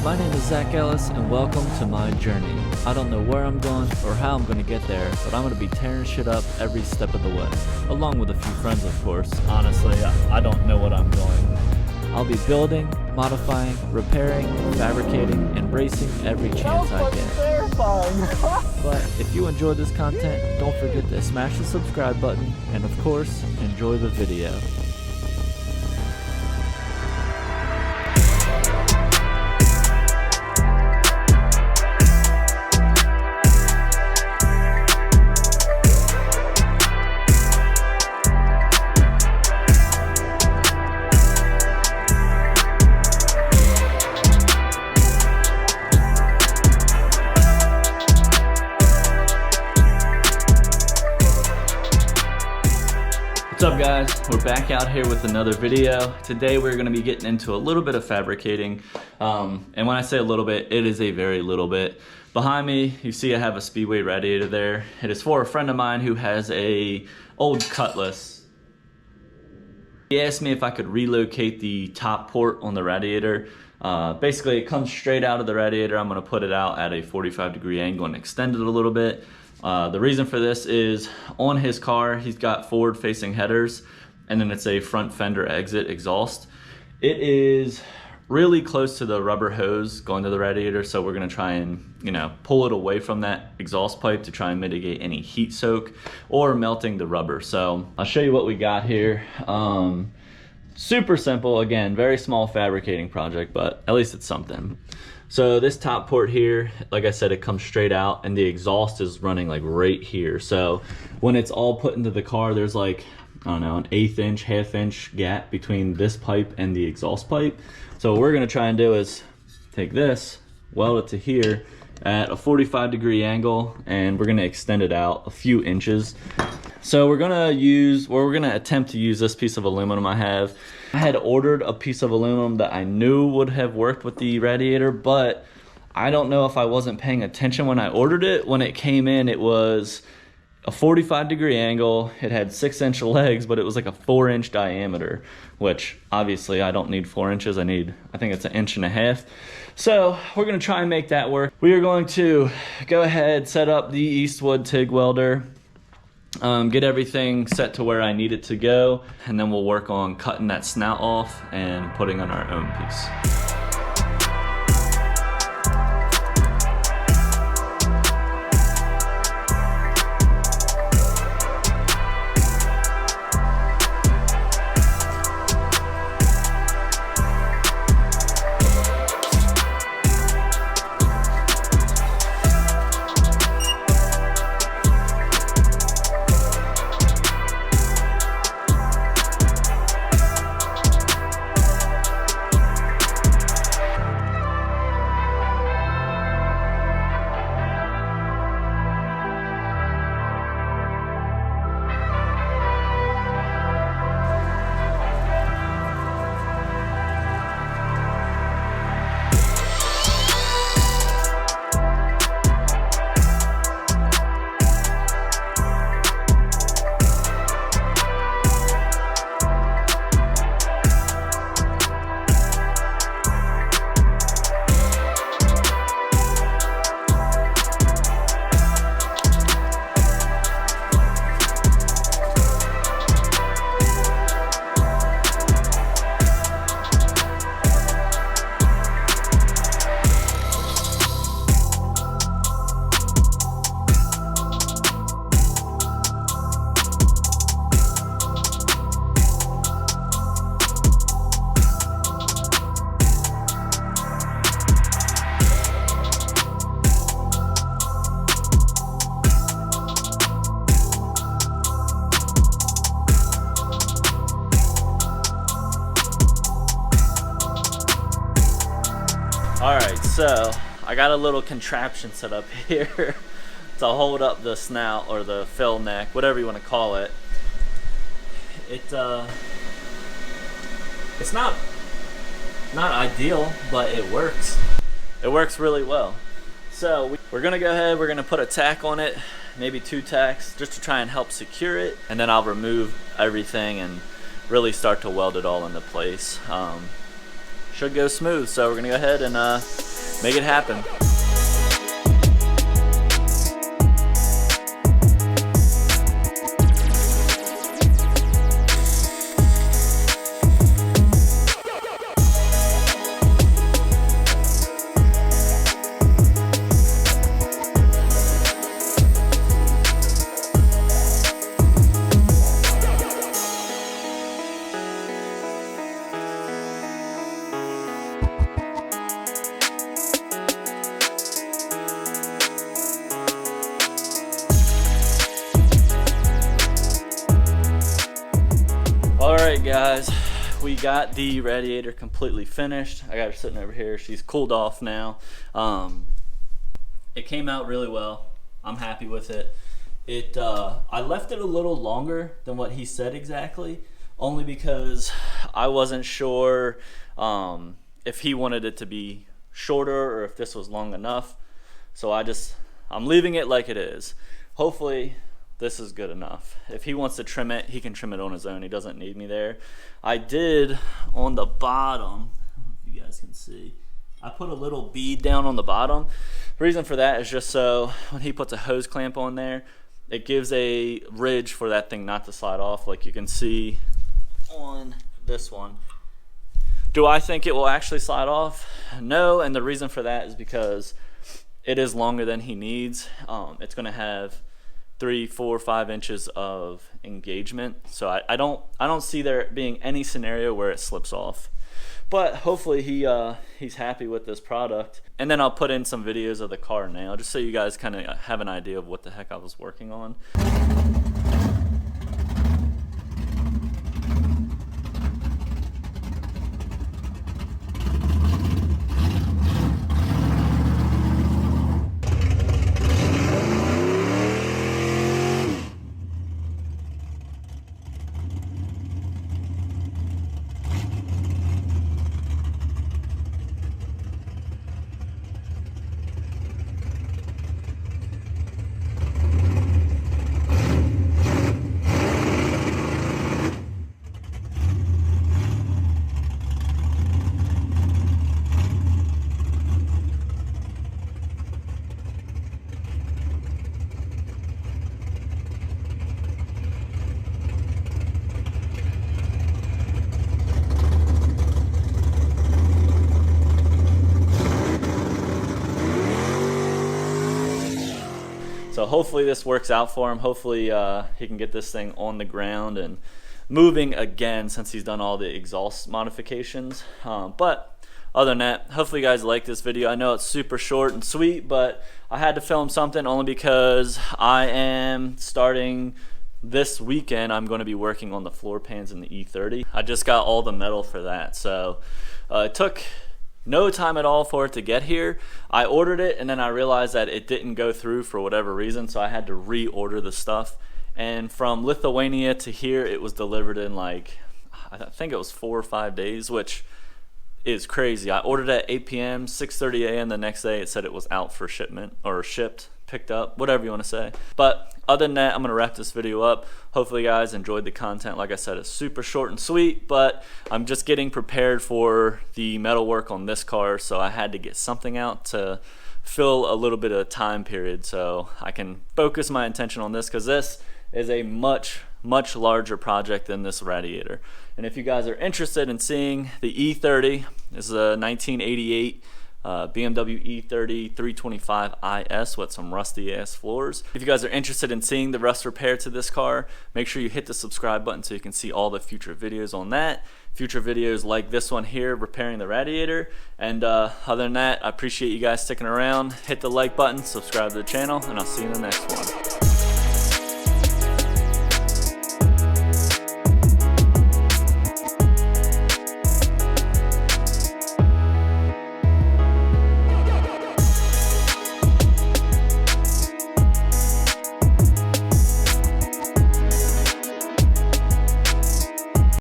My name is Zach Ellis and welcome to my journey. I don't know where I'm going or how I'm going to get there, but I'm going to be tearing shit up every step of the way, along with a few friends of course. Honestly, I don't know what I'm going. I'll be building, modifying, repairing, fabricating, and racing every chance I get. Terrifying. But if you enjoyed this content, don't forget to smash the subscribe button and of course, enjoy the video. What's up guys, we're back out here with another video. Today we're going to be getting into a little bit of fabricating, and when I say a little bit, it is a very little bit. Behind me you see I have a Speedway radiator there. It is for a friend of mine who has a old Cutlass. He asked me if I could relocate the top port on the radiator. Basically it comes straight out of the radiator. I'm going to put it out at a 45-degree angle and extend it a little bit. The reason for this is on his car, he's got forward facing headers and then it's a front fender exit exhaust. It is really close to the rubber hose going to the radiator, so we're going to try and, pull it away from that exhaust pipe to try and mitigate any heat soak or melting the rubber. So I'll show you what we got here. Super simple, again, very small fabricating project, but at least it's something. So this top port here, like I said, it comes straight out and the exhaust is running like right here. So when it's all put into the car, there's like, I don't know, an 1/8 inch, 1/2 inch gap between this pipe and the exhaust pipe. So what we're gonna try and do is take this, weld it to here at a 45-degree angle, and we're gonna extend it out a few inches. So we're gonna attempt to use this piece of aluminum I have. I had ordered a piece of aluminum that I knew would have worked with the radiator, but I don't know if I wasn't paying attention when I ordered it. When it came in, it was a 45-degree angle. It had 6-inch legs, but it was like a 4-inch diameter, which obviously I don't need 4 inches. I think it's 1.5 inches. So we're gonna try and make that work. We are going to go ahead, set up the Eastwood TIG welder, get everything set to where I need it to go, and then we'll work on cutting that snout off and putting on our own piece. Alright, so I got a little contraption set up here to hold up the snout or the fill neck, whatever you want to call it. It's not ideal, but it works. It works really well. So we're gonna go ahead, we're gonna put a tack on it, maybe 2 tacks, just to try and help secure it, and then I'll remove everything and really start to weld it all into place. Should go smooth, so we're gonna go ahead and make it happen. Alright guys, we got the radiator completely finished. I got her sitting over here. She's cooled off now. It came out really well. I'm happy with it. I left it a little longer than what he said exactly, only because I wasn't sure if he wanted it to be shorter or if this was long enough. So I'm leaving it like it is. Hopefully this is good enough. If he wants to trim it, he can trim it on his own. He doesn't need me there. I did on the bottom, I don't know if you guys can see, I put a little bead down on the bottom. The reason for that is just so when he puts a hose clamp on there, it gives a ridge for that thing not to slide off, like you can see on this one. Do I think it will actually slide off? No, and the reason for that is because it is longer than he needs. It's gonna have 3, 4, 5 inches of engagement, so I don't see there being any scenario where it slips off. But hopefully he's happy with this product. And then I'll put in some videos of the car now, just so you guys kind of have an idea of what the heck I was working on. So hopefully this works out for him. Hopefully he can get this thing on the ground and moving again since he's done all the exhaust modifications. But other than that, hopefully you guys like this video. I know it's super short and sweet, but I had to film something only because I am starting this weekend. I'm going to be working on the floor pans in the E30. I just got all the metal for that. So it took no time at all for it to get here. I ordered it and then I realized that it didn't go through for whatever reason, so I had to reorder the stuff. And from Lithuania to here, it was delivered in like, I think it was 4 or 5 days, which is crazy. I ordered at 8 p.m., 6:30 a.m. the next day. It said it was out for shipment, or shipped, picked up, whatever you want to say. But other than that, I'm going to wrap this video up. Hopefully you guys enjoyed the content. Like I said, it's super short and sweet, but I'm just getting prepared for the metal work on this car, so I had to get something out to fill a little bit of time period so I can focus my attention on this, because this is a much larger project than this radiator. And if you guys are interested in seeing the E30, this is a 1988 BMW E30 325 IS with some rusty ass floors. If you guys are interested in seeing the rust repair to this car, make sure you hit the subscribe button so you can see all the future videos on that. Future videos like this one here, repairing the radiator. And other than that, I appreciate you guys sticking around. Hit the like button, subscribe to the channel, and I'll see you in the next one.